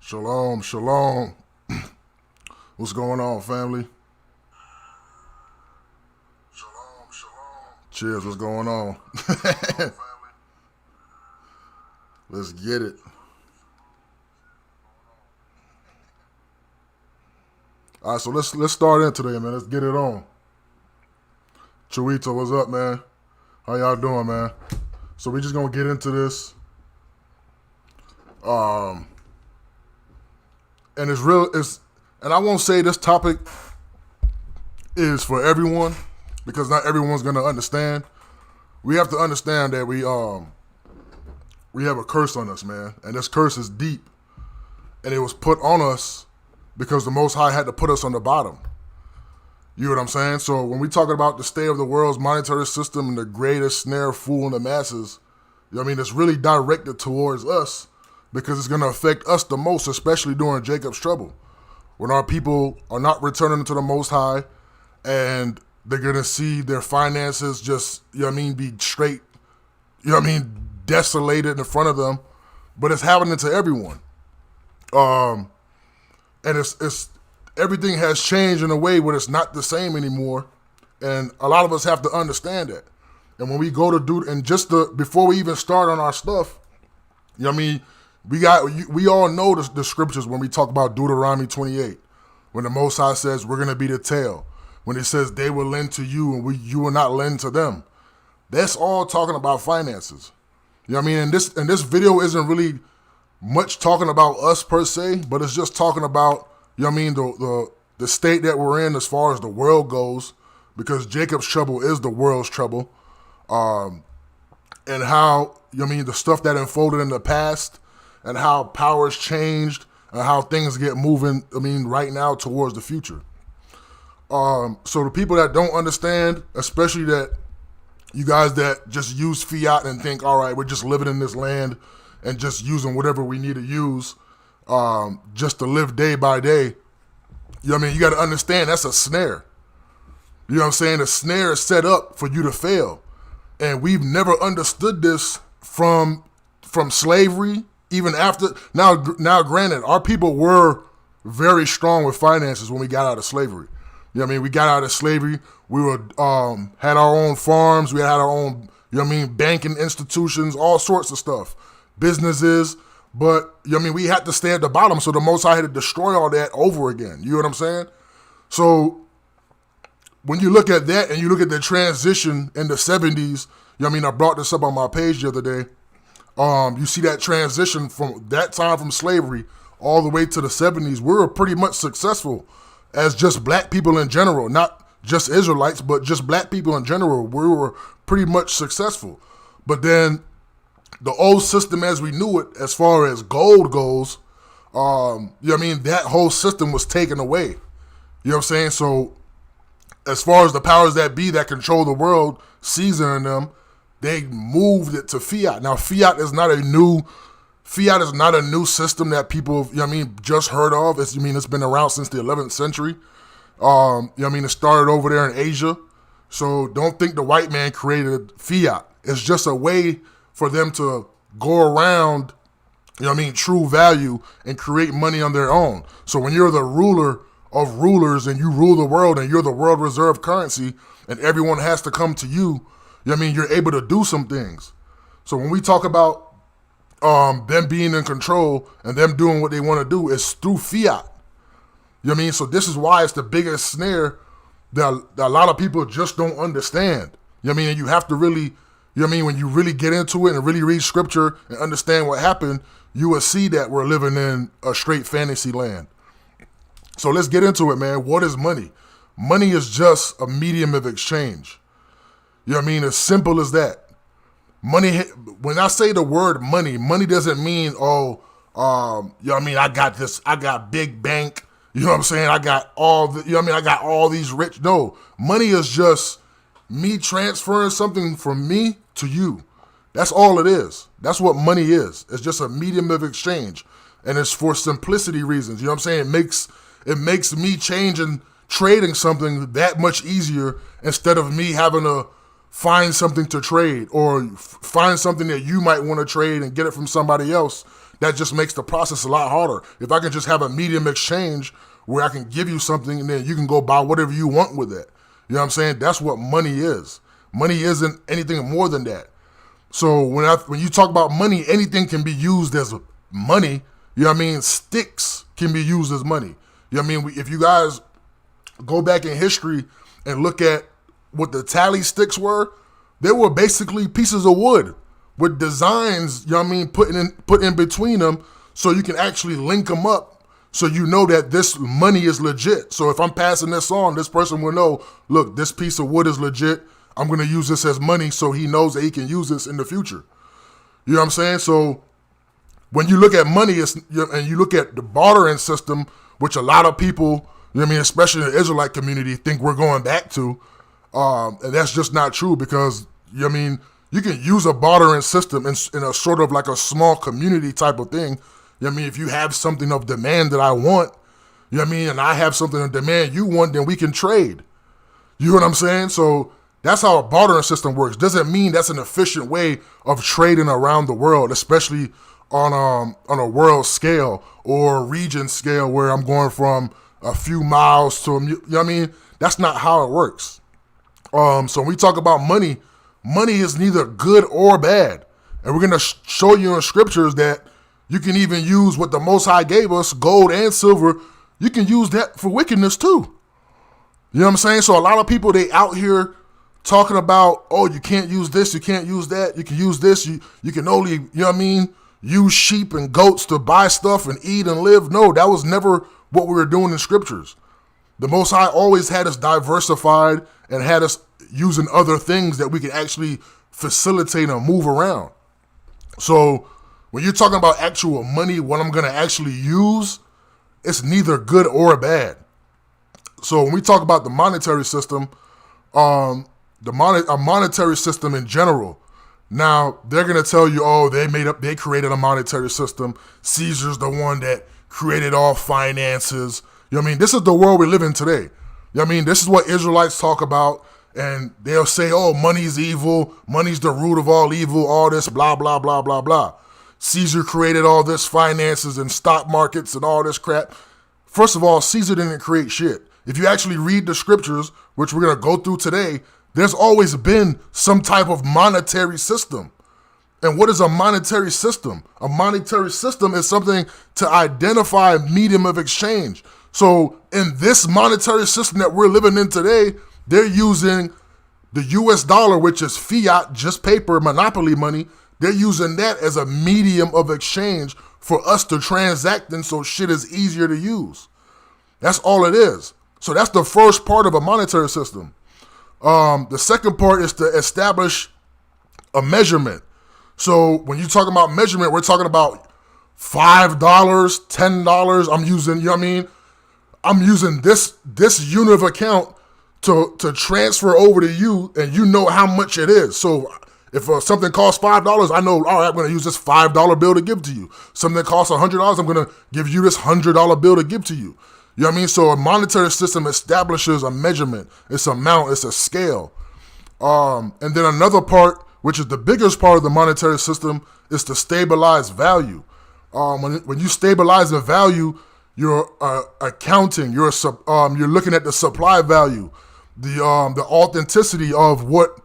Shalom, shalom. What's going on, family? Shalom, shalom. Cheers, what's going on? Family. Let's get it. All right, so let's start in today, man. Let's get it on. Chuito, what's up, man? How y'all doing, man? So we just gonna get into this. And and I won't say this topic is for everyone because not everyone's gonna understand. We have to understand that we have a curse on us, man, and this curse is deep, and it was put on us because the Most High had to put us on the bottom. You know what I'm saying? So when we talk about the state of the world's monetary system and the greatest snare fooling the masses, you know what I mean, it's really directed towards us because it's going to affect us the most, especially during Jacob's trouble. When our people are not returning to the Most High and they're going to see their finances just, you know what I mean, be straight, you know what I mean, desolated in front of them. But it's happening to everyone. And it's everything has changed in a way where it's not the same anymore. And a lot of us have to understand that. And when we go to do, and before we even start on our stuff, you know what I mean, we all know the scriptures when we talk about Deuteronomy 28, when the Most High says we're going to be the tail, when it says they will lend to you and you will not lend to them. That's all talking about finances. You know what I mean? And this video isn't really much talking about us per se, but it's just talking about, you know what I mean, the state that we're in as far as the world goes, because Jacob's trouble is the world's trouble. And how, you know what I mean, the stuff that unfolded in the past and how powers changed and how things get moving, I mean, right now towards the future. So the people that don't understand, especially that you guys that just use fiat and think, all right, we're just living in this land and just using whatever we need to use just to live day by day, you know what I mean, you got to understand that's a snare. You know what I'm saying? The snare is set up for you to fail. And we've never understood this from slavery. Even after, now granted, our people were very strong with finances when we got out of slavery. You know what I mean? We got out of slavery. We were had our own farms. We had our own, you know what I mean, banking institutions, all sorts of stuff, businesses. But, you know what I mean, we had to stay at the bottom. So the Most High had to destroy all that over again. You know what I'm saying? So when you look at that and you look at the transition in the 70s, you know what I mean, I brought this up on my page the other day. You see that transition from that time from slavery all the way to the 70s. We were pretty much successful as just black people in general, not just Israelites, but just black people in general. We were pretty much successful. But then the old system as we knew it, as far as gold goes, you know what I mean, that whole system was taken away. You know what I'm saying? So as far as the powers that be that control the world, seasoning them, they moved it to fiat. Now, fiat is not a new system that people, you know what I mean, just heard of. It's been around since the 11th century. You know what I mean, it started over there in Asia. So don't think the white man created fiat. It's just a way for them to go around, you know what I mean, true value and create money on their own. So when you're the ruler of rulers and you rule the world and you're the world reserve currency and everyone has to come to you, you know what I mean, you're able to do some things. So when we talk about them being in control and them doing what they want to do, it's through fiat. You know what I mean? So this is why it's the biggest snare that a lot of people just don't understand. You know what I mean? And you have to really, you know what I mean, when you really get into it and really read scripture and understand what happened, you will see that we're living in a straight fantasy land. So let's get into it, man. What is money? Money is just a medium of exchange. You know what I mean? As simple as that. Money, when I say the word money, money doesn't mean, you know what I mean, I got big bank, you know what I'm saying? I got all the, you know what I mean? I got all these rich. No, money is just me transferring something from me to you. That's all it is. That's what money is. It's just a medium of exchange. And it's for simplicity reasons. You know what I'm saying? It makes me trading something that much easier instead of me having to find something to trade or find something that you might want to trade and get it from somebody else that just makes the process a lot harder. If I can just have a medium exchange where I can give you something and then you can go buy whatever you want with it. You know what I'm saying? That's what money is. Money isn't anything more than that. So when you talk about money, anything can be used as money. You know what I mean? Sticks can be used as money. You know what I mean? If you guys go back in history and look at what the tally sticks were, they were basically pieces of wood with designs, you know what I mean, put in between them so you can actually link them up so you know that this money is legit. So if I'm passing this on, this person will know, look, this piece of wood is legit. I'm going to use this as money so he knows that he can use this in the future. You know what I'm saying? So when you look at money and you look at the bartering system, which a lot of people, you know what I mean, especially in the Israelite community, think we're going back to, and that's just not true because, you know what I mean, you can use a bartering system in a sort of like a small community type of thing. You know what I mean? If you have something of demand that I want, you know what I mean, and I have something of demand you want, then we can trade. You know what I'm saying? So that's how a bartering system works. Doesn't mean that's an efficient way of trading around the world, especially on a world scale or a region scale where I'm going from a few miles to, you know what I mean? That's not how it works. So when we talk about money, money is neither good or bad. And we're going to show you in scriptures that you can even use what the Most High gave us, gold and silver. You can use that for wickedness too. You know what I'm saying? So a lot of people, they out here talking about, oh, you can't use this, you can't use that, you can use this, you can only, you know what I mean, use sheep and goats to buy stuff and eat and live. No, that was never what we were doing in scriptures. The Most High always had us diversified and had us using other things that we can actually facilitate and move around. So when you're talking about actual money, what I'm going to actually use, it's neither good or bad. So when we talk about the monetary system, a monetary system in general, now they're going to tell you, oh, they created a monetary system. Caesar's the one that created all finances. You know what I mean? This is the world we live in today. You know what I mean? This is what Israelites talk about. And they'll say, oh, money's evil. Money's the root of all evil, all this, blah, blah, blah, blah, blah. Caesar created all this finances and stock markets and all this crap. First of all, Caesar didn't create shit. If you actually read the scriptures, which we're going to go through today, there's always been some type of monetary system. And what is a monetary system? A monetary system is something to identify a medium of exchange. So in this monetary system that we're living in today, they're using the US dollar, which is fiat, just paper, monopoly money. They're using that as a medium of exchange for us to transact in, so shit is easier to use. That's all it is. So that's the first part of a monetary system. The second part is to establish a measurement. So when you're talking about measurement, we're talking about $5, $10. I'm using, you know what I mean? I'm using this unit of account to transfer over to you, and you know how much it is. So if something costs $5, I know, all right, I'm going to use this $5 bill to give to you. Something that costs $100, I'm going to give you this $100 bill to give to you. You know what I mean? So a monetary system establishes a measurement. It's a amount. It's a scale. And then another part, which is the biggest part of the monetary system, is to stabilize value. When you stabilize the value, you're accounting. You're looking at the supply value, the authenticity of what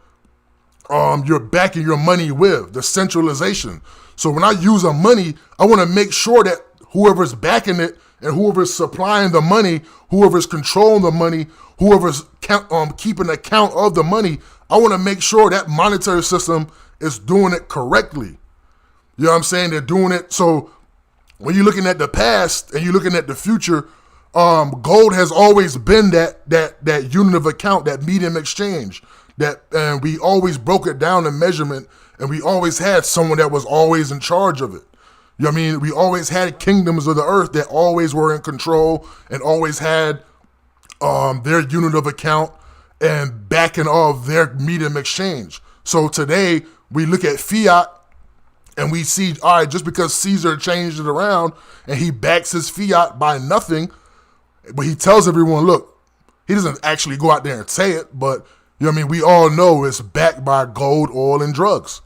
you're backing your money with, the centralization. So when I use a money, I want to make sure that whoever's backing it and whoever's supplying the money, whoever's controlling the money, whoever's keeping account of the money, I want to make sure that monetary system is doing it correctly. You know what I'm saying? They're doing it. So when you're looking at the past and you're looking at the future, gold has always been that unit of account, that medium exchange. And we always broke it down in measurement, and we always had someone that was always in charge of it. You know what I mean? We always had kingdoms of the earth that always were in control and always had their unit of account and backing of their medium exchange. So today we look at fiat and we see, all right, just because Caesar changed it around and he backs his fiat by nothing, but he tells everyone, look, he doesn't actually go out there and say it, but you know what I mean? We all know it's backed by gold, oil, and drugs.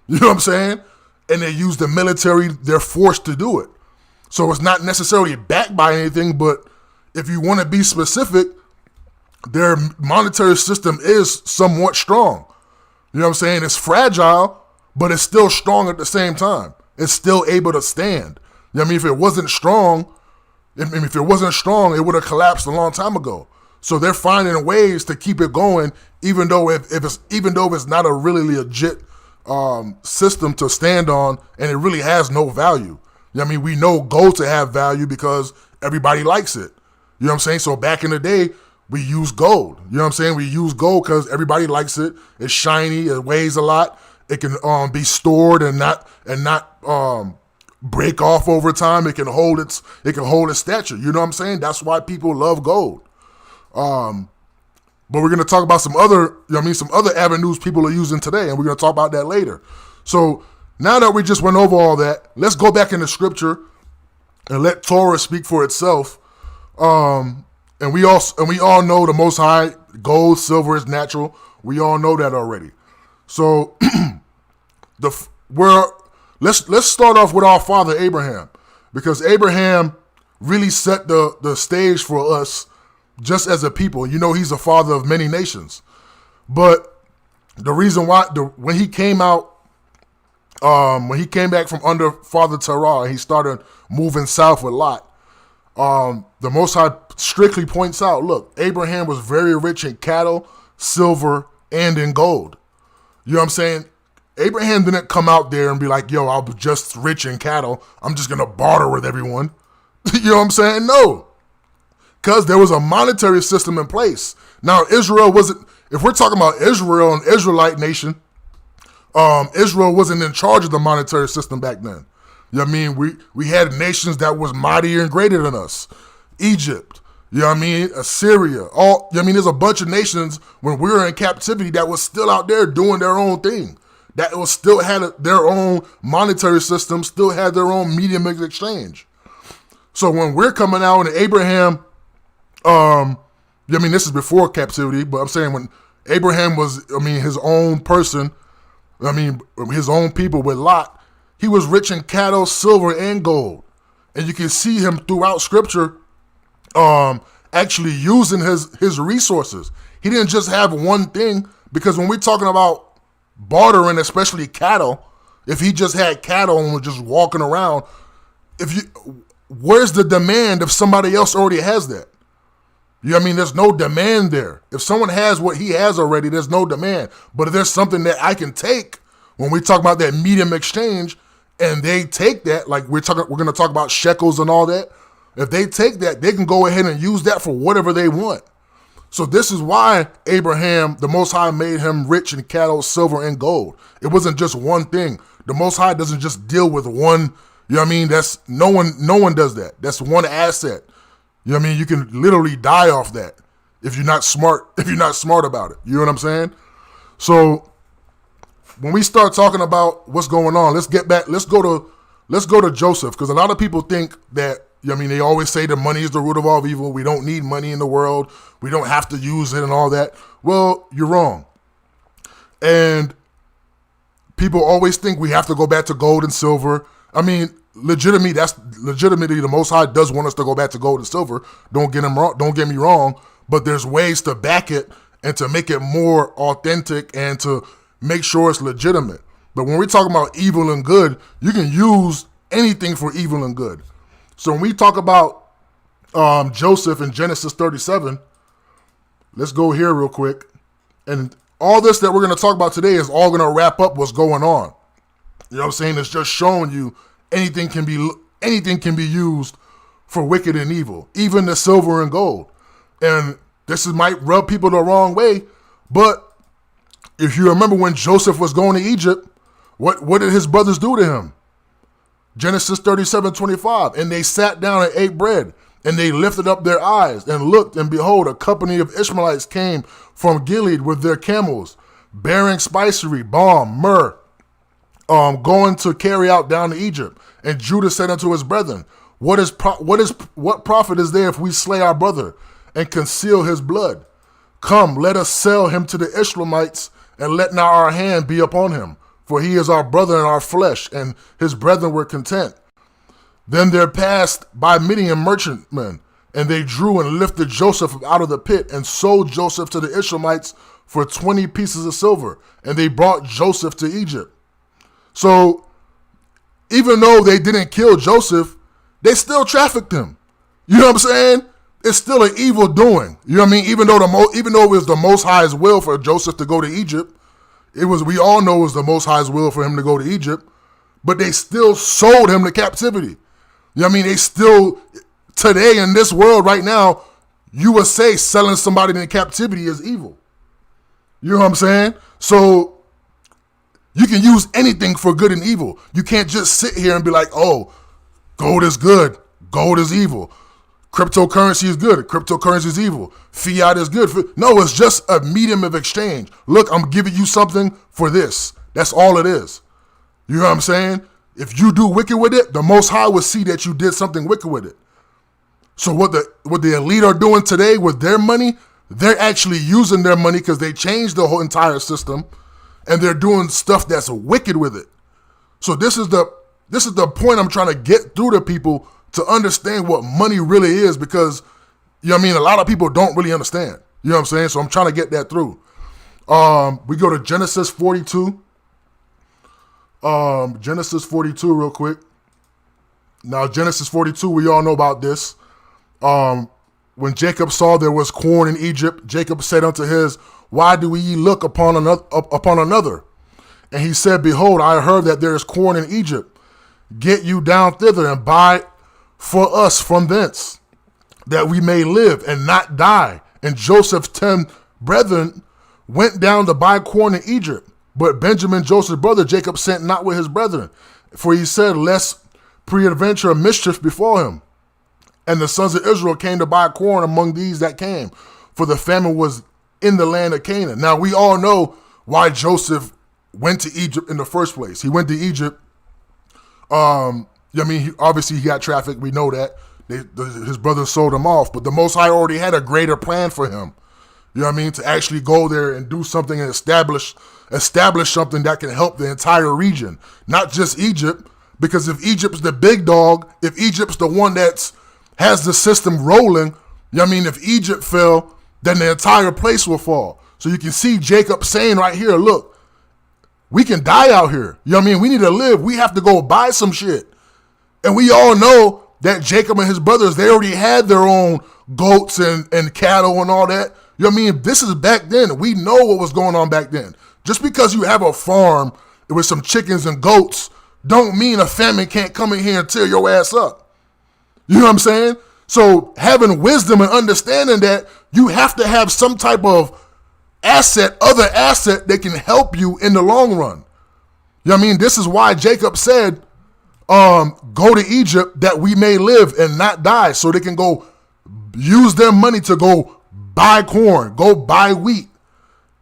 You know what I'm saying? and they use the military, they're forced to do it. So it's not necessarily backed by anything, but if you want to be specific, their monetary system is somewhat strong. You know what I'm saying? It's fragile, but it's still strong at the same time. It's still able to stand. You know what I mean? If it wasn't strong, it would have collapsed a long time ago. So they're finding ways to keep it going, even though if it's not a really legit system to stand on, and it really has no value. You know what I mean? We know gold to have value because everybody likes it. You know what I'm saying? So back in the day, we use gold. You know what I'm saying? We use gold because everybody likes it. It's shiny. It weighs a lot. It can be stored and not break off over time. It can hold its stature. You know what I'm saying? That's why people love gold. But we're gonna talk about some other avenues people are using today, and we're gonna talk about that later. So now that we just went over all that, let's go back into scripture and let Torah speak for itself. And we all know the Most High, gold, silver is natural. We all know that already. So let's start off with our father Abraham, because Abraham really set the stage for us just as a people. You know, he's a father of many nations. But the reason why when he came back from under Father Torah and he started moving south with Lot, the Most High strictly points out, look, Abraham was very rich in cattle, silver, and in gold. You know what I'm saying? Abraham didn't come out there and be like, yo, I'm just rich in cattle. I'm just going to barter with everyone. You know what I'm saying? No. Because there was a monetary system in place. Now, Israel wasn't, if we're talking about Israel, an Israelite nation, Israel wasn't in charge of the monetary system back then. You know what I mean? We had nations that was mightier and greater than us. Egypt, you know what I mean? Assyria, you know what I mean? There's a bunch of nations when we were in captivity that was still out there doing their own thing. That was still had their own monetary system, still had their own medium of exchange. So when we're coming out and Abraham, I mean, this is before captivity, but I'm saying when Abraham was, his own person, his own people with Lot, he was rich in cattle, silver, and gold. And you can see him throughout scripture actually using his resources. He didn't just have one thing, because when we're talking about bartering, especially cattle, if he just had cattle and was just walking around, where's the demand if somebody else already has that? You know what I mean? There's no demand there. If someone has what he has already, there's no demand. But if there's something that I can take, when we talk about that medium exchange, and they take that, like we're going to talk about shekels and all that. If they take that, they can go ahead and use that for whatever they want. So this is why Abraham, the Most High, made him rich in cattle, silver, and gold. It wasn't just one thing. The Most High doesn't just deal with one. You know what I mean? That's no one does that. That's one asset. You know what I mean? You can literally die off that if you're not smart. If you're not smart about it, you know what I'm saying? So when we start talking about what's going on, let's get back. Let's go to Joseph, because a lot of people think that, you know what I mean, they always say that money is the root of all evil. We don't need money in the world. We don't have to use it and all that. Well, you're wrong. And people always think we have to go back to gold and silver. I mean, legitimately, the Most High does want us to go back to gold and silver. Don't get me wrong, but there's ways to back it and to make it more authentic and to make sure it's legitimate. But when we're talking about evil and good, you can use anything for evil and good. So when we talk about Joseph in Genesis 37, let's go here real quick. And all this that we're going to talk about today is all going to wrap up what's going on. You know what I'm saying? It's just showing you anything can be used for wicked and evil, even the silver and gold. And might rub people the wrong way, but if you remember when Joseph was going to Egypt, what did his brothers do to him? Genesis 37:25, and they sat down and ate bread, and they lifted up their eyes and looked, and behold, a company of Ishmaelites came from Gilead with their camels, bearing spicery, balm, myrrh, going to carry out down to Egypt. And Judah said unto his brethren, what profit is there if we slay our brother and conceal his blood? Come, let us sell him to the Ishmaelites, and let not our hand be upon him. for he is our brother in our flesh, and his brethren were content. Then there passed by Midian merchantmen, and they drew and lifted Joseph out of the pit, and sold Joseph to the Ishmaelites for 20 pieces of silver, and they brought Joseph to Egypt. So even though they didn't kill Joseph, they still trafficked him. You know what I'm saying? It's still an evil doing. You know what I mean? Even though it was the Most High's will for Joseph to go to Egypt, we all know it was the Most High's will for him to go to Egypt, but they still sold him to captivity. You know what I mean? They still, today in this world right now, you would say selling somebody into captivity is evil. You know what I'm saying? So you can use anything for good and evil. You can't just sit here and be like, oh, gold is good, gold is evil. Cryptocurrency is good, cryptocurrency is evil. Fiat is good. No, it's just a medium of exchange. Look, I'm giving you something for this. That's all it is. You know what I'm saying? If you do wicked with it, the Most High will see that you did something wicked with it. So what the elite are doing today with their money, they're actually using their money because they changed the whole entire system, and they're doing stuff that's wicked with it. So this is the point I'm trying to get through to people, to understand what money really is, because, you know what I mean, a lot of people don't really understand. You know what I'm saying? So I'm trying to get that through. We go to Genesis 42. Genesis 42 real quick. Now, Genesis 42, we all know about this. When Jacob saw there was corn in Egypt, Jacob said unto his, why do ye look upon another? And he said, behold, I heard that there is corn in Egypt. Get you down thither and buy for us from thence, that we may live and not die. And Joseph's 10 brethren went down to buy corn in Egypt. But Benjamin, Joseph's brother, Jacob sent not with his brethren, for he said, lest peradventure mischief befall him. And the sons of Israel came to buy corn among these that came, for the famine was in the land of Canaan. Now, we all know why Joseph went to Egypt in the first place. He went to Egypt. I mean, obviously he got trafficked. We know that. His brothers sold him off. But the Most High already had a greater plan for him. You know what I mean? To actually go there and do something and establish something that can help the entire region. Not just Egypt. Because if Egypt's the big dog, if Egypt's the one that has the system rolling, you know what I mean? If Egypt fell, then the entire place will fall. So you can see Jacob saying right here, look, we can die out here. You know what I mean? We need to live. We have to go buy some shit. And we all know that Jacob and his brothers, they already had their own goats and cattle and all that. You know what I mean? This is back then. We know what was going on back then. Just because you have a farm with some chickens and goats don't mean a famine can't come in here and tear your ass up. You know what I'm saying? So having wisdom and understanding that you have to have some type of other asset that can help you in the long run. You know what I mean? This is why Jacob said, go to Egypt that we may live and not die, so they can go use their money to go buy corn, go buy wheat.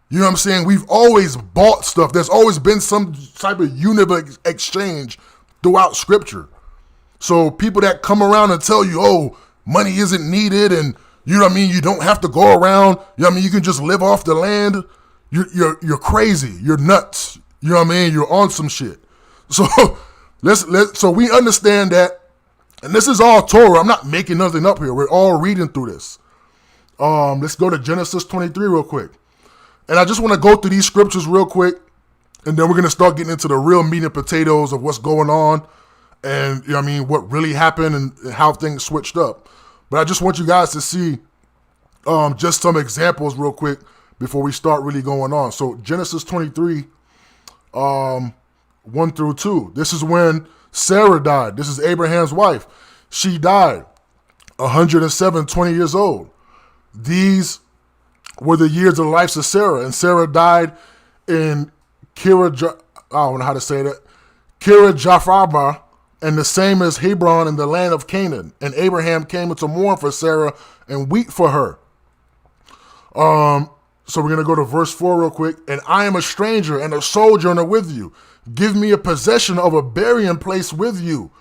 You know what I'm saying? We've always bought stuff. There's always been some type of unit of exchange throughout scripture. So people that come around and tell you, oh, money isn't needed, and you know what I mean, you don't have to go around, you know what I mean, you can just live off the land, you're crazy, you're nuts. You know what I mean? You're on some shit. So so we understand that, and this is all Torah. I'm not making nothing up here. We're all reading through this. Let's go to Genesis 23 real quick. And I just want to go through these scriptures real quick, and then we're going to start getting into the real meat and potatoes of what's going on, and you know what I mean, what really happened and how things switched up. But I just want you guys to see just some examples real quick before we start really going on. So Genesis 23, 1 through 2. This is when Sarah died. This is Abraham's wife. She died 107, 20 years old. These were the years of the life of Sarah. And Sarah died in I don't know how to say that, Kirjatharbah, and the same as Hebron in the land of Canaan. And Abraham came to mourn for Sarah and weep for her. So we're going to go to verse 4 real quick. And I am a stranger and a sojourner with you. Give me a possession of a burying place with you,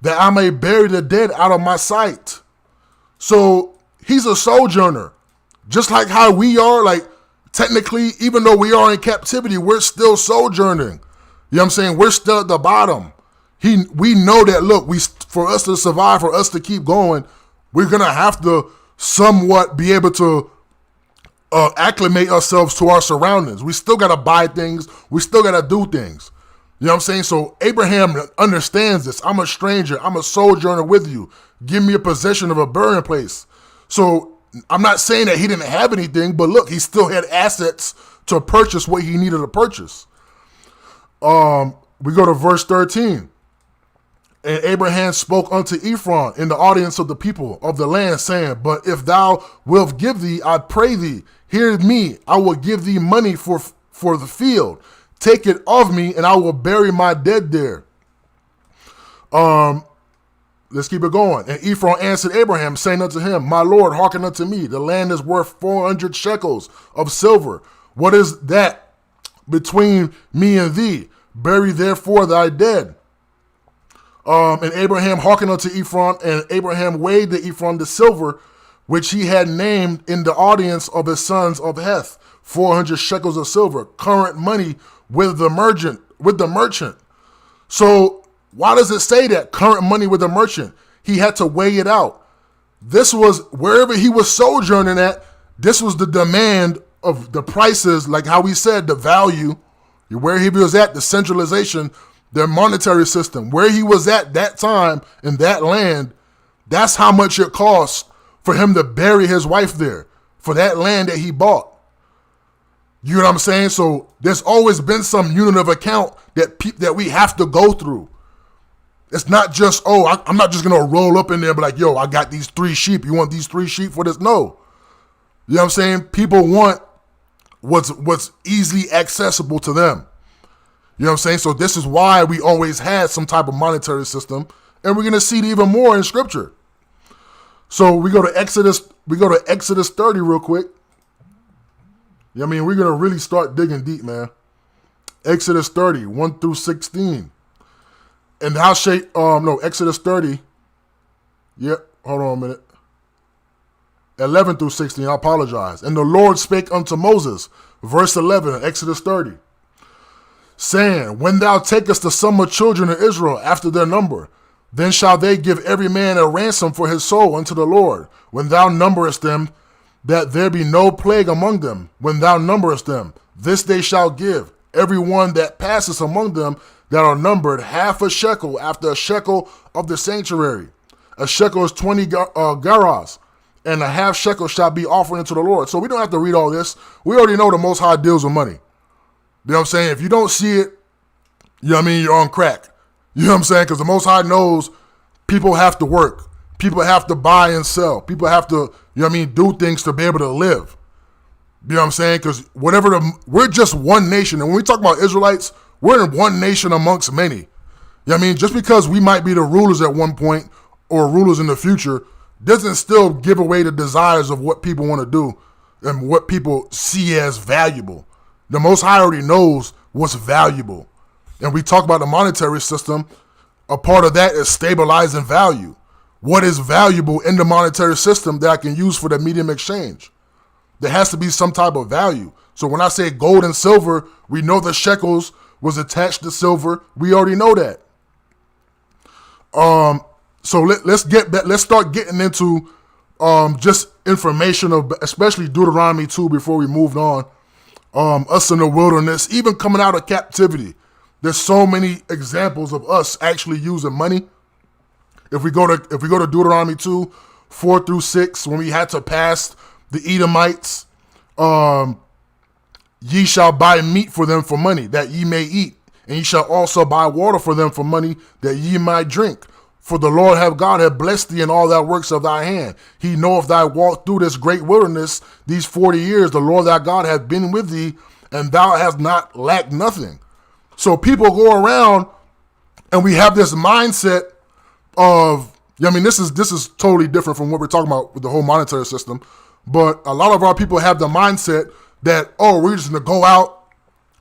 that I may bury the dead out of my sight. So he's a sojourner. Just like how we are, like technically, even though we are in captivity, we're still sojourning. You know what I'm saying? We're still at the bottom. We know that, look, for us to survive, for us to keep going, we're going to have to somewhat be able to acclimate ourselves to our surroundings. We still got to buy things. We still got to do things. You know what I'm saying? So Abraham understands this. I'm a stranger. I'm a sojourner with you. Give me a possession of a burying place. So I'm not saying that he didn't have anything, but look, he still had assets to purchase what he needed to purchase. We go to verse 13. And Abraham spoke unto Ephron in the audience of the people of the land, saying, but if thou wilt give thee, I pray thee, hear me, I will give thee money for the field. Take it of me, and I will bury my dead there. Let's keep it going. And Ephron answered Abraham, saying unto him, my Lord, hearken unto me. The land is worth 400 shekels of silver. What is that between me and thee? Bury therefore thy dead. And Abraham hearkened unto Ephron, and Abraham weighed to Ephron the silver, which he had named in the audience of his sons of Heth, 400 shekels of silver, current money with the merchant. So why does it say that current money with the merchant? He had to weigh it out. This was wherever he was sojourning at. This was the demand of the prices, like how we said, the value, where he was at, the centralization, their monetary system, where he was at that time in that land. That's how much it cost for him to bury his wife there, for that land that he bought. You know what I'm saying? So there's always been some unit of account that we have to go through. It's not just, I'm not just going to roll up in there and be like, yo, I got these 3 sheep. You want these 3 sheep for this? No. You know what I'm saying? People want what's easily accessible to them. You know what I'm saying? So this is why we always had some type of monetary system, and we're going to see it even more in scripture. So we go to Exodus 30 real quick. I mean, we're going to really start digging deep, man. Exodus 30, 1 through 16. And how Exodus 30. Hold on a minute. 11 through 16, I apologize. And the Lord spake unto Moses, verse 11 in Exodus 30, saying, when thou takest the sum of children of Israel after their number, then shall they give every man a ransom for his soul unto the Lord, when thou numberest them, that there be no plague among them. When thou numberest them, this they shall give, every one that passeth among them that are numbered, half a shekel after a shekel of the sanctuary. A shekel is 20 gerahs, and a half shekel shall be offered unto the Lord. So we don't have to read all this. We already know the Most High deals with money. You know what I'm saying? If you don't see it, you know what I mean, you're on crack. You know what I'm saying? Because the Most High knows people have to work. People have to buy and sell. People have to, you know what I mean, do things to be able to live. You know what I'm saying? Because we're just one nation. And when we talk about Israelites, we're in one nation amongst many. You know what I mean? Just because we might be the rulers at one point or rulers in the future doesn't still give away the desires of what people want to do and what people see as valuable. The Most High already knows what's valuable. And we talk about the monetary system. A part of that is stabilizing value. What is valuable in the monetary system that I can use for the medium exchange? There has to be some type of value. So when I say gold and silver, we know the shekels was attached to silver. We already know that. So let's start getting into just information of especially Deuteronomy 2 before we moved on. Us in the wilderness, even coming out of captivity. There's so many examples of us actually using money. If we go to Deuteronomy 2, 4 through 6, when we had to pass the Edomites, ye shall buy meat for them for money, that ye may eat, and ye shall also buy water for them for money, that ye might drink. For the Lord God have blessed thee in all thy works of thy hand. He knoweth thy walk through this great wilderness these 40 years. The Lord thy God hath been with thee, and thou hast not lacked nothing. So people go around, and we have this mindset of, I mean, this is totally different from what we're talking about with the whole monetary system. But a lot of our people have the mindset that, we're just going to go out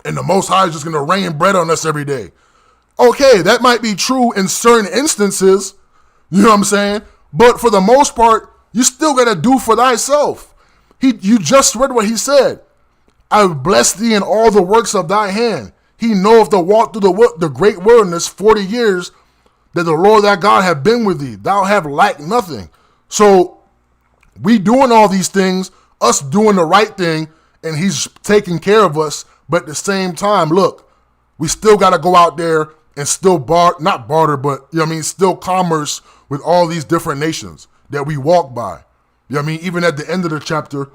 and the Most High is just going to rain bread on us every day. Okay, that might be true in certain instances, you know what I'm saying? But for the most part, you still got to do for thyself. You just read what he said. I will bless thee in all the works of thy hand. He knoweth the walk through the great wilderness 40 years, that the Lord thy God have been with thee. Thou have lacked nothing. So we doing all these things, us doing the right thing, and he's taking care of us. But at the same time, look, we still got to go out there and still not barter, but still commerce with all these different nations that we walk by. Even at the end of the chapter,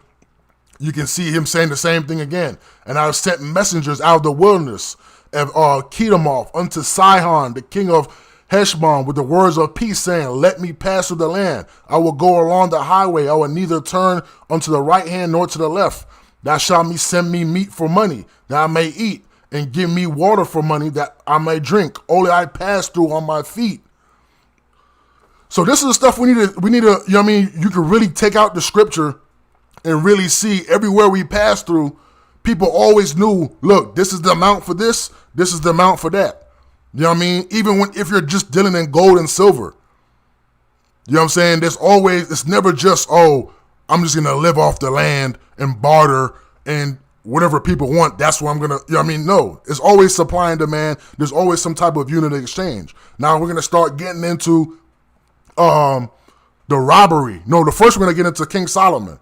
you can see him saying the same thing again. And I have sent messengers out of the wilderness of Kedemoth unto Sihon, the king of Heshbon, with the words of peace, saying, let me pass through the land. I will go along the highway. I will neither turn unto the right hand nor to the left. Thou shalt send me meat for money, that I may eat, and give me water for money, that I may drink. Only I pass through on my feet. So this is the stuff we need to, you can really take out the scripture and really see everywhere we pass through, people always knew, look, this is the amount for this is the amount for that. Even if you're just dealing in gold and silver. You know what I'm saying? It's never just, I'm just going to live off the land and barter and whatever people want, that's what I'm going to, no. It's always supply and demand. There's always some type of unit exchange. Now we're going to start getting into the robbery. No, the first we're going to get into King Solomon.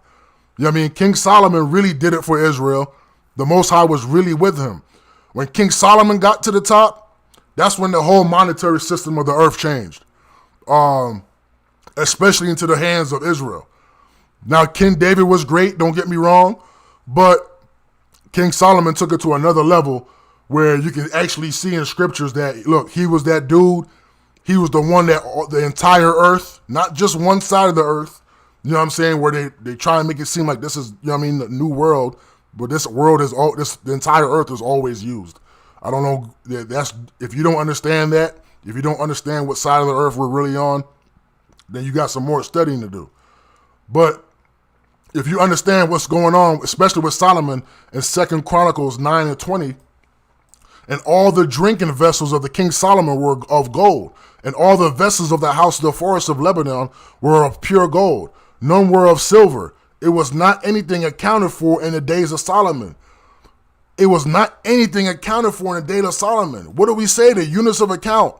King Solomon really did it for Israel. The Most High was really with him. When King Solomon got to the top, that's when the whole monetary system of the earth changed, especially into the hands of Israel. Now, King David was great, don't get me wrong, but King Solomon took it to another level where you can actually see in scriptures that, look, he was that dude. He was the one that the entire earth, not just one side of the earth, you know what I'm saying, where they try and make it seem like this is, the new world, but this world is the entire earth is always used. I don't know, that's if you don't understand that, if you don't understand what side of the earth we're really on, then you got some more studying to do. But if you understand what's going on, especially with Solomon in 2 Chronicles 9 and 20, and all the drinking vessels of the King Solomon were of gold, and all the vessels of the house of the forest of Lebanon were of pure gold. None were of silver. It was not anything accounted for in the days of Solomon. It was not anything accounted for in the day of Solomon. What do we say? The units of account,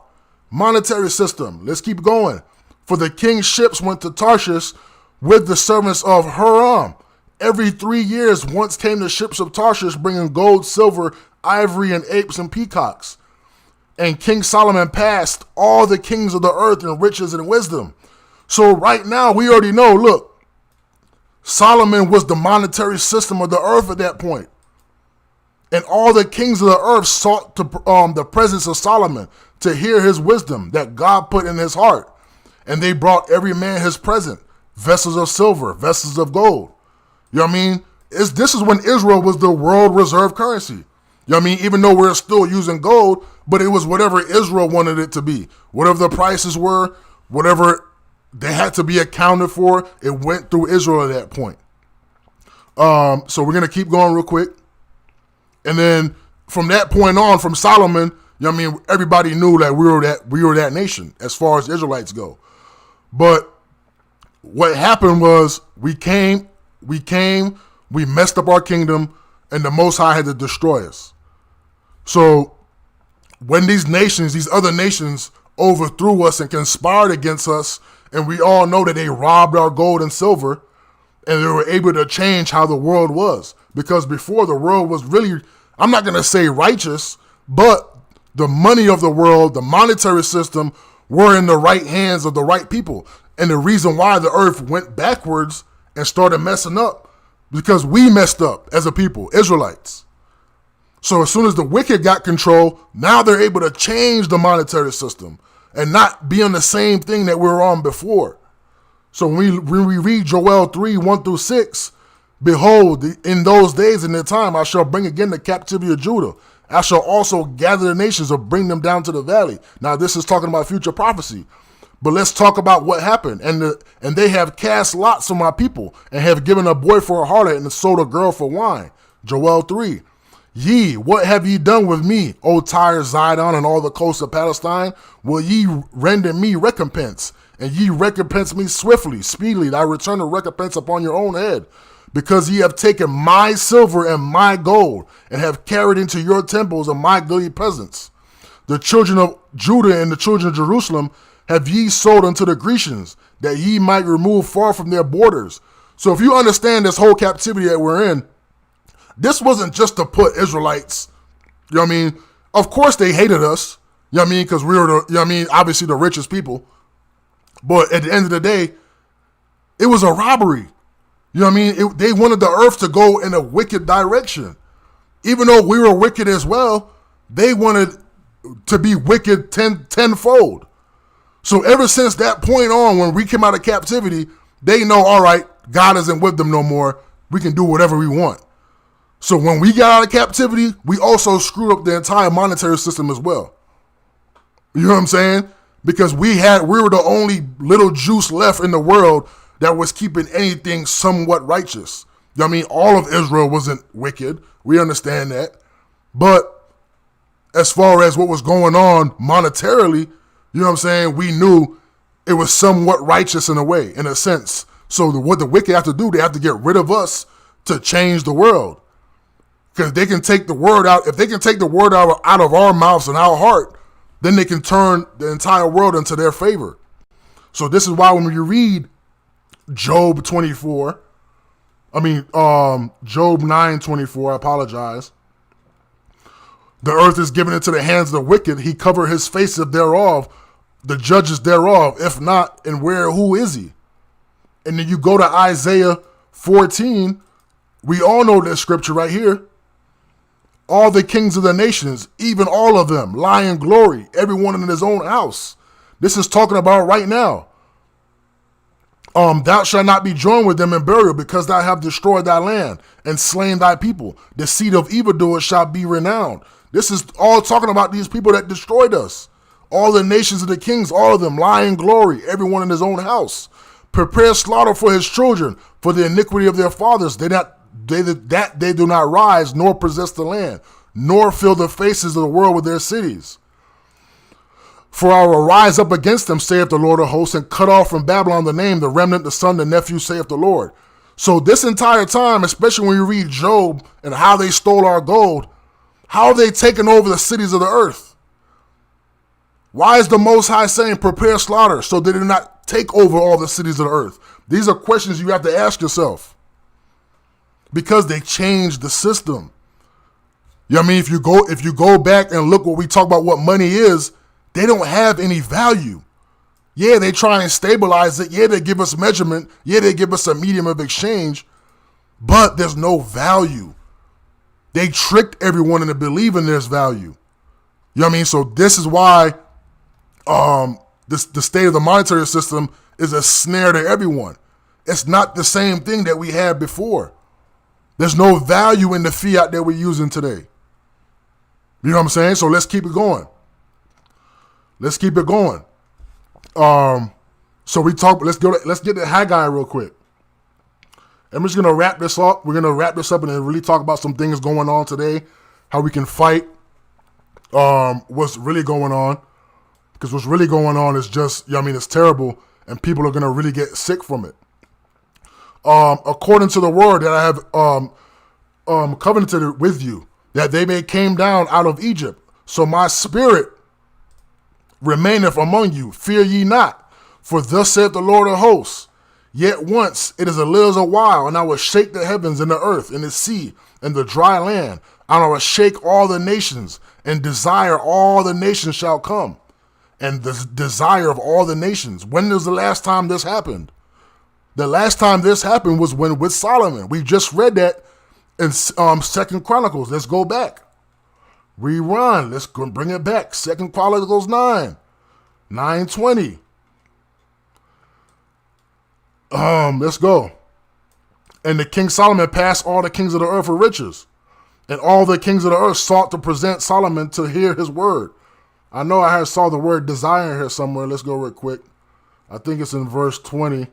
monetary system. Let's keep going. For the king's ships went to Tarshish with the servants of Huram. Every 3 years once came the ships of Tarshish bringing gold, silver, ivory, and apes and peacocks. And King Solomon passed all the kings of the earth in riches and wisdom. So right now we already know, look, Solomon was the monetary system of the earth at that point. And all the kings of the earth sought the presence of Solomon to hear his wisdom that God put in his heart. And they brought every man his present, vessels of silver, vessels of gold. You know what I mean? This is when Israel was the world reserve currency. You know what I mean? Even though we're still using gold, but it was whatever Israel wanted it to be. Whatever the prices were, whatever they had to be accounted for, it went through Israel at that point. So we're going to keep going real quick. And then from that point on, from Solomon, you know what I mean, everybody knew that we were that nation as far as Israelites go. But what happened was we messed up our kingdom, and the Most High had to destroy us. So when these other nations overthrew us and conspired against us, and we all know that they robbed our gold and silver, and they were able to change how the world was. Because before, the world was really, I'm not going to say righteous, but the money of the world, the monetary system, were in the right hands of the right people. And the reason why the earth went backwards and started messing up, because we messed up as a people, Israelites. So as soon as the wicked got control, now they're able to change the monetary system and not be on the same thing that we were on before. So when we read Joel 3, 1 through 6, behold, in those days and in time, I shall bring again the captivity of Judah. I shall also gather the nations and bring them down to the valley. Now, this is talking about future prophecy. But let's talk about what happened. And they have cast lots on my people and have given a boy for a harlot and sold a girl for wine. Joel 3. Ye, what have ye done with me, O Tyre, Zidon, and all the coasts of Palestine? Will ye render me recompense? And ye recompense me swiftly, speedily. I return the recompense upon your own head. because ye have taken my silver and my gold, and have carried into your temples of my goodly presents. The children of Judah and the children of Jerusalem have ye sold unto the Grecians, that ye might remove far from their borders. So if you understand this whole captivity that we're in, this wasn't just to put Israelites, you know what I mean? Of course they hated us, you know what I mean? Because we were the, you know what I mean, obviously the richest people. But at the end of the day, it was a robbery. You know what I mean? They wanted the earth to go in a wicked direction. Even though we were wicked as well, they wanted to be wicked tenfold. So ever since that point on, when we came out of captivity, they know, all right, God isn't with them no more. We can do whatever we want. So when we got out of captivity, we also screwed up the entire monetary system as well. You know what I'm saying? Because we were the only little juice left in the world that was keeping anything somewhat righteous. You know what I mean? All of Israel wasn't wicked. We understand that. But as far as what was going on monetarily, you know what I'm saying, we knew it was somewhat righteous in a way, in a sense. So what the wicked have to do, they have to get rid of us to change the world. Because they can take the word out. If they can take the word out of our mouths and our heart, then they can turn the entire world into their favor. So this is why when you read Job 24, Job 9:24, I apologize. The earth is given into the hands of the wicked. He covered his face thereof, the judges thereof. If not, and who is he? And then you go to Isaiah 14. We all know this scripture right here. All the kings of the nations, even all of them, lie in glory, everyone in his own house. This is talking about right now. Thou shalt not be joined with them in burial, because thou have destroyed thy land and slain thy people. The seed of evildoers shall be renowned. This is all talking about these people that destroyed us. All the nations of the kings, all of them lie in glory, everyone in his own house. Prepare slaughter for his children, for the iniquity of their fathers. They do not rise, nor possess the land, nor fill the faces of the world with their cities. For I will rise up against them, saith the Lord of hosts, and cut off from Babylon the name, the remnant, the son, the nephew, saith the Lord. So this entire time, especially when you read Job and how they stole our gold, how have they taken over the cities of the earth? Why is the Most High saying prepare slaughter so they do not take over all the cities of the earth? These are questions you have to ask yourself. Because they changed the system. You know what I mean? If you go back and look what we talk about what money is, they don't have any value. Yeah, they try and stabilize it. Yeah, they give us measurement. Yeah, they give us a medium of exchange. But there's no value. They tricked everyone into believing there's value. You know what I mean? So this is why the state of the monetary system is a snare to everyone. It's not the same thing that we had before. There's no value in the fiat that we're using today. You know what I'm saying? So let's keep it going. Let's keep it going. Let's get to Haggai real quick. I'm just gonna wrap this up. We're gonna wrap this up and then really talk about some things going on today, how we can fight what's really going on. Because what's really going on is just, you know what I mean, it's terrible, and people are gonna really get sick from it. According to the word that I have covenanted with you, that they came down out of Egypt. So my spirit remaineth among you. Fear ye not, for thus saith the Lord of hosts. Yet once it is a little while, and I will shake the heavens and the earth and the sea and the dry land, and I will shake all the nations, and desire all the nations shall come. And the desire of all the nations. When was the last time this happened? The last time this happened was with Solomon. We just read that in 2 Chronicles. Let's go back. Rerun. Let's go bring it back. 2 Chronicles 9:20. Let's go. And the King Solomon passed all the kings of the earth for riches. And all the kings of the earth sought to present Solomon to hear his word. I know I saw the word desire here somewhere. Let's go real quick. I think it's in verse 20.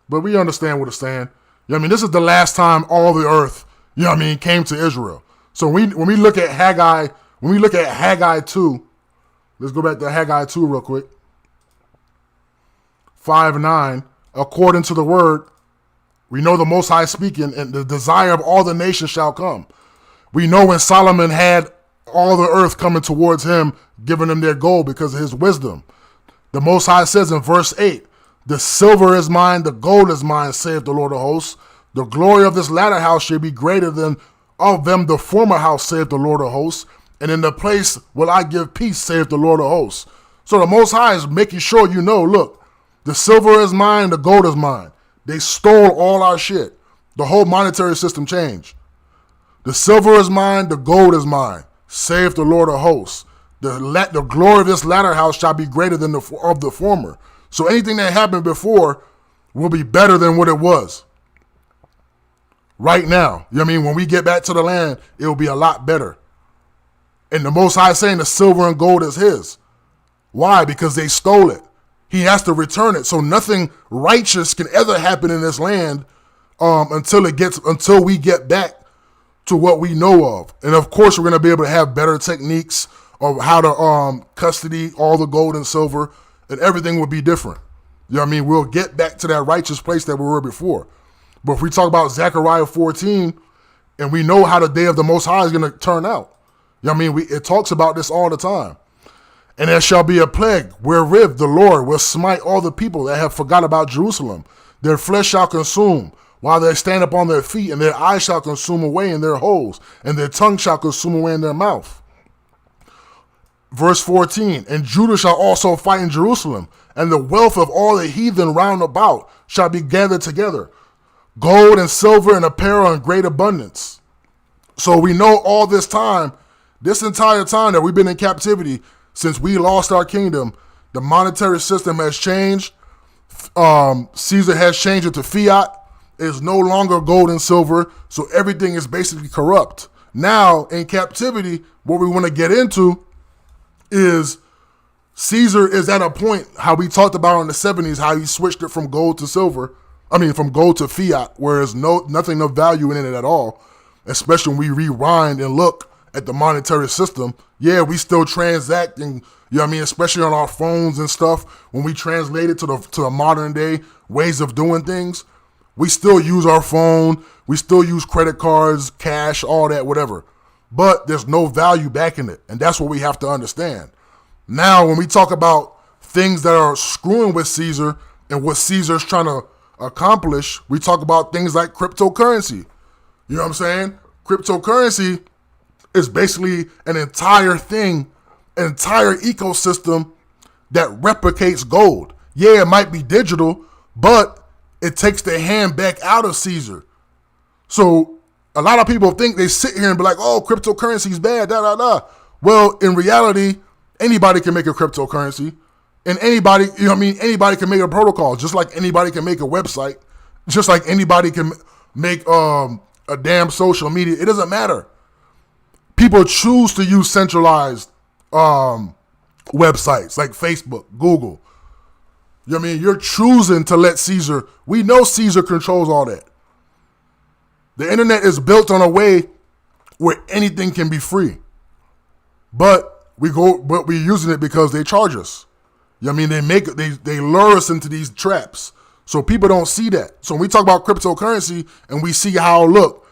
But we understand what it's saying. You know what I mean? This is the last time all the earth, you know what I mean, came to Israel. So when we look at Haggai, 2, let's go back to Haggai 2 real quick. 5:9, according to the word, we know the Most High speaking, and the desire of all the nations shall come. We know when Solomon had all the earth coming towards him, giving them their gold because of his wisdom. The Most High says in verse 8, the silver is mine, the gold is mine, saith the Lord of hosts. The glory of this latter house shall be greater than of them the former house, saith the Lord of hosts. And in the place will I give peace, saith the Lord of hosts. So the Most High is making sure you know, look, the silver is mine, the gold is mine. They stole all our shit. The whole monetary system changed. The silver is mine, the gold is mine, saith the Lord of hosts. The glory of this latter house shall be greater than of the former. So anything that happened before will be better than what it was right now. You know what I mean? When we get back to the land, it will be a lot better. And the Most High is saying the silver and gold is his. Why? Because they stole it. He has to return it. So nothing righteous can ever happen in this land until we get back to what we know of. And of course, we're going to be able to have better techniques of how to custody all the gold and silver, and everything will be different. You know what I mean? We'll get back to that righteous place that we were before. But if we talk about Zechariah 14, and we know how the day of the Most High is going to turn out. You know what I mean? It talks about this all the time. And there shall be a plague wherewith the Lord will smite all the people that have forgot about Jerusalem. Their flesh shall consume while they stand upon their feet, and their eyes shall consume away in their holes, and their tongue shall consume away in their mouth. Verse 14, and Judah shall also fight in Jerusalem, and the wealth of all the heathen round about shall be gathered together, gold and silver and apparel in great abundance. So we know all this time, this entire time that we've been in captivity, since we lost our kingdom, the monetary system has changed. Caesar has changed it to fiat. It's no longer gold and silver, so everything is basically corrupt. Now, in captivity, what we want to get into is Caesar is at a point, how we talked about in the 70s, how he switched it from gold to silver. From gold to fiat, where there's nothing of value in it at all, especially when we rewind and look at the monetary system. Yeah, we still transacting, you know what I mean, especially on our phones and stuff. When we translate it to the modern day ways of doing things, we still use our phone, we still use credit cards, cash, all that, whatever. But there's no value back in it, and that's what we have to understand. Now, when we talk about things that are screwing with Caesar and what Caesar's trying to accomplish, we talk about things like cryptocurrency. You know what I'm saying? Cryptocurrency is basically an entire thing, an entire ecosystem that replicates gold. Yeah, it might be digital, but it takes the hand back out of Caesar. So a lot of people think, they sit here and be like, oh, cryptocurrency is bad, da, da, da. Well, in reality, anybody can make a cryptocurrency. And anybody, you know what I mean? Anybody can make a protocol, just like anybody can make a website, just like anybody can make a damn social media. It doesn't matter. People choose to use centralized websites like Facebook, Google. You know what I mean? You're choosing to let Caesar, we know Caesar controls all that. The internet is built on a way where anything can be free. But we're using it because they charge us. You know what I mean? They lure us into these traps. So people don't see that. So when we talk about cryptocurrency and we see how, look,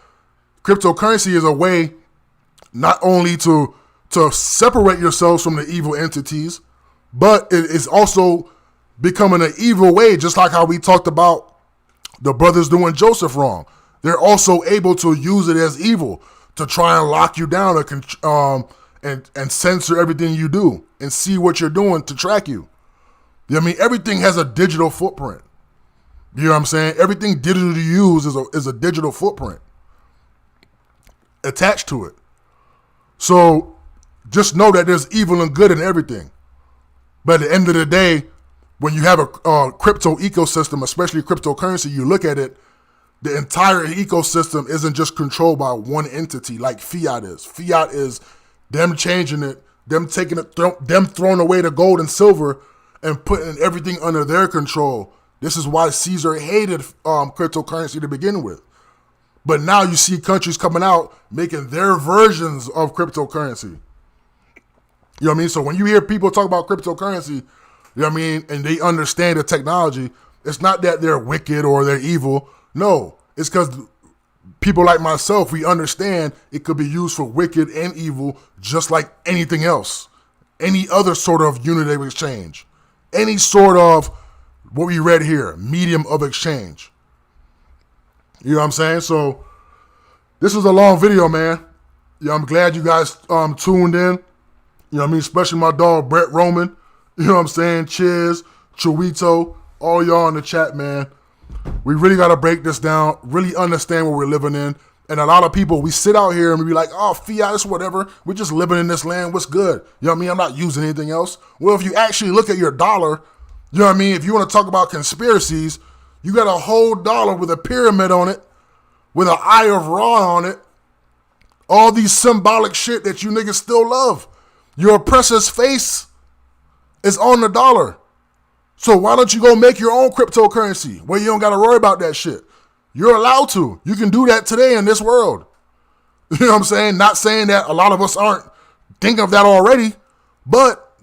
cryptocurrency is a way not only to separate yourselves from the evil entities, but it is also becoming an evil way, just like how we talked about the brothers doing Joseph wrong. They're also able to use it as evil to try and lock you down and censor everything you do and see what you're doing to track you. You know what I mean? Everything has a digital footprint. You know what I'm saying? Everything digital you use is a digital footprint attached to it. So just know that there's evil and good in everything. But at the end of the day, when you have a crypto ecosystem, especially cryptocurrency, you look at it, the entire ecosystem isn't just controlled by one entity like fiat is. Fiat is them changing it, them taking it, them throwing away the gold and silver and putting everything under their control. This is why Caesar hated cryptocurrency to begin with. But now you see countries coming out making their versions of cryptocurrency. You know what I mean? So when you hear people talk about cryptocurrency, You know what I mean? And they understand the technology. It's not that they're wicked or they're evil. No, it's because people like myself, we understand it could be used for wicked and evil just like anything else. Any other sort of unit of exchange. Any sort of, what we read here, medium of exchange. You know what I'm saying? So, this is a long video, man. Yeah, I'm glad you guys tuned in. You know what I mean? Especially my dog, Brett Roman. You know what I'm saying? Chiz, Chuito, all y'all in the chat, man. We really got to break this down, really understand what we're living in. And a lot of people, we sit out here and we be like, oh, fiat is whatever. We're just living in this land. What's good? You know what I mean? I'm not using anything else. Well, if you actually look at your dollar, you know what I mean? If you want to talk about conspiracies, you got a whole dollar with a pyramid on it, with an eye of Ra on it. All these symbolic shit that you niggas still love. Your oppressor's face is on the dollar. So why don't you go make your own cryptocurrency where you don't got to worry about that shit? You're allowed to. You can do that today in this world. You know what I'm saying? Not saying that a lot of us aren't thinking of that already, but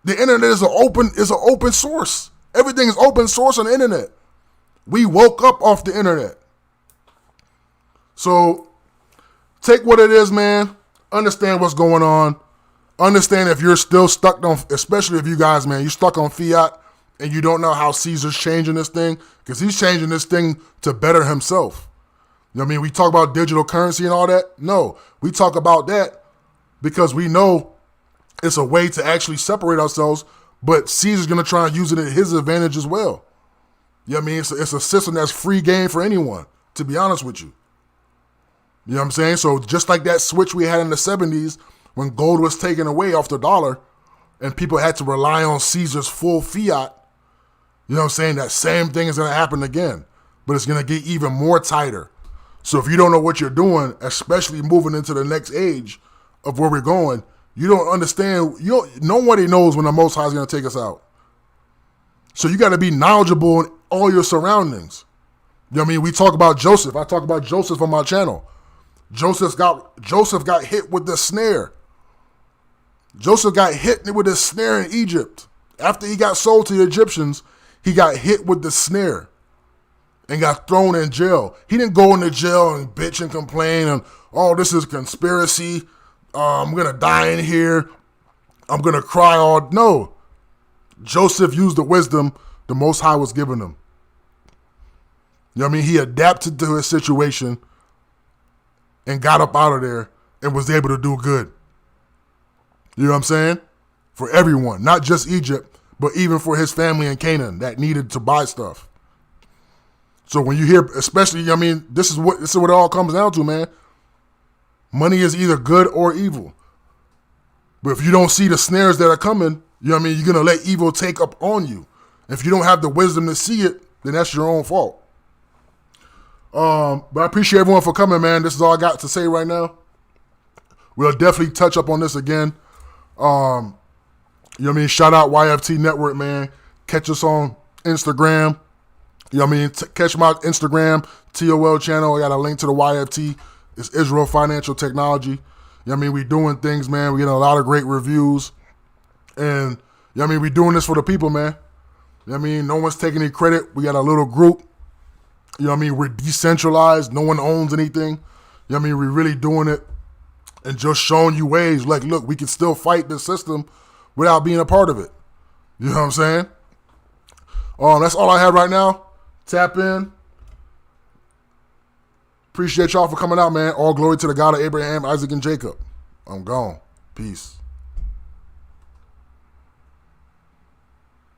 the internet is an open source. Everything is open source on the internet. We woke up off the internet. So take what it is, man. Understand what's going on. Understand if you're still stuck on, especially if you guys, man, you're stuck on fiat and you don't know how Caesar's changing this thing, because he's changing this thing to better himself. You know what I mean? We talk about digital currency and all that. No, we talk about that because we know it's a way to actually separate ourselves, but Caesar's going to try and use it at his advantage as well. You know what I mean? It's a system that's free game for anyone, to be honest with you. You know what I'm saying? So just like that switch we had in the 70s when gold was taken away off the dollar and people had to rely on Caesar's full fiat, you know what I'm saying? That same thing is going to happen again, but it's going to get even more tighter. So if you don't know what you're doing, especially moving into the next age of where we're going, you don't understand. Nobody knows when the Most High is going to take us out. So you got to be knowledgeable in all your surroundings. You know what I mean? We talk about Joseph. I talk about Joseph on my channel. Joseph got hit with the snare. Joseph got hit with the snare in Egypt. After he got sold to the Egyptians, he got hit with the snare and got thrown in jail. He didn't go into jail and bitch and complain and, oh, this is conspiracy. I'm going to die in here. I'm going to cry all. No. Joseph used the wisdom the Most High was giving him. You know what I mean? He adapted to his situation and got up out of there and was able to do good. You know what I'm saying? For everyone, not just Egypt, but even for his family in Canaan that needed to buy stuff. So when you hear, especially, I mean, this is what it all comes down to, man. Money is either good or evil. But if you don't see the snares that are coming, you know what I mean, you're going to let evil take up on you. If you don't have the wisdom to see it, then that's your own fault. But I appreciate everyone for coming, man. This is all I got to say right now. We'll definitely touch up on this again. You know what I mean? Shout out YFT Network, man. Catch us on Instagram. You know what I mean? Catch my Instagram, TOL channel. I got a link to the YFT. It's Israel Financial Technology. You know what I mean? We doing things, man. We getting a lot of great reviews. And, you know what I mean? We doing this for the people, man. You know what I mean? No one's taking any credit. We got a little group. You know what I mean? We're decentralized. No one owns anything. You know what I mean? We're really doing it and just showing you ways. Like, look, we can still fight this system without being a part of it. You know what I'm saying? That's all I have right now. Tap in. Appreciate y'all for coming out, man. All glory to the God of Abraham, Isaac, and Jacob. I'm gone. Peace.